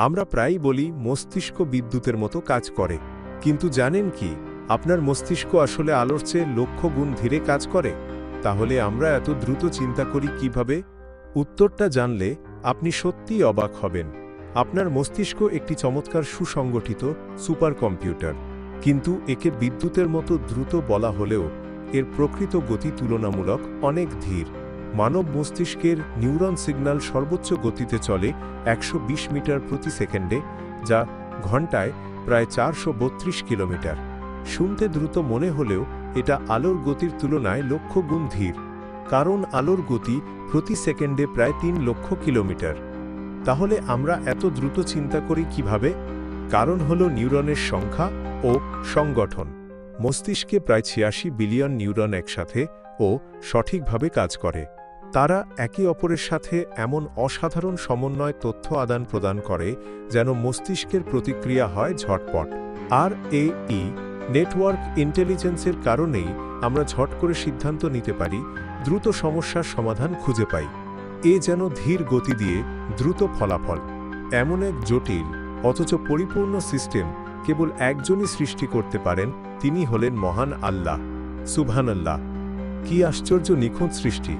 আমরা প্রায়ই বলি মস্তিষ্ক বিদ্যুতের মতো কাজ করে, কিন্তু জানেন কি আপনার মস্তিষ্ক আসলে আলোর চেয়ে লক্ষ গুণ ধীরে কাজ করে? তাহলে আমরা এত দ্রুত চিন্তা করি কিভাবে? উত্তরটা জানলে আপনি সত্যিই অবাক হবেন। আপনার মস্তিষ্ক একটি চমৎকার সুসংগঠিত সুপার কম্পিউটার, কিন্তু একে বিদ্যুতের মতো দ্রুত বলা হলেও এর প্রকৃত গতি তুলনামূলক অনেক ধীর। মানব মস্তিষ্কের নিউরন সিগন্যাল সর্বোচ্চ গতিতে চলে 120 মিটার প্রতি সেকেন্ডে, যা ঘন্টায় প্রায় 432 কিলোমিটার। শুনতে দ্রুত মনে হলেও এটা আলোর গতির তুলনায় লক্ষ গুণ ধীর, কারণ আলোর গতি প্রতি সেকেন্ডে প্রায় 3 লক্ষ কিলোমিটার। তাহলে আমরা এত দ্রুত চিন্তা করি কিভাবে? কারণ হল নিউরনের সংখ্যা ও সংগঠন। মস্তিষ্কে প্রায় 86 বিলিয়ন নিউরন একসাথে ও সঠিকভাবে কাজ করে। তারা একে অপরের সাথে এমন অসাধারণ সমন্বয় তথ্য আদান প্রদান করে যেন মস্তিষ্কের প্রতিক্রিয়া হয় ঝটপট। আর এই নেটওয়ার্ক ইন্টেলিজেন্সের কারণেই আমরা ঝট করে সিদ্ধান্ত নিতে পারি, দ্রুত সমস্যার সমাধান খুঁজে পাই। এ যেন ধীর গতি দিয়ে দ্রুত ফলাফল। এমন এক জটিল অথচ পরিপূর্ণ সিস্টেম কেবল একজনই সৃষ্টি করতে পারেন, তিনি হলেন মহান আল্লাহ। সুবহানাল্লাহ! কি আশ্চর্য নিখুঁত সৃষ্টি!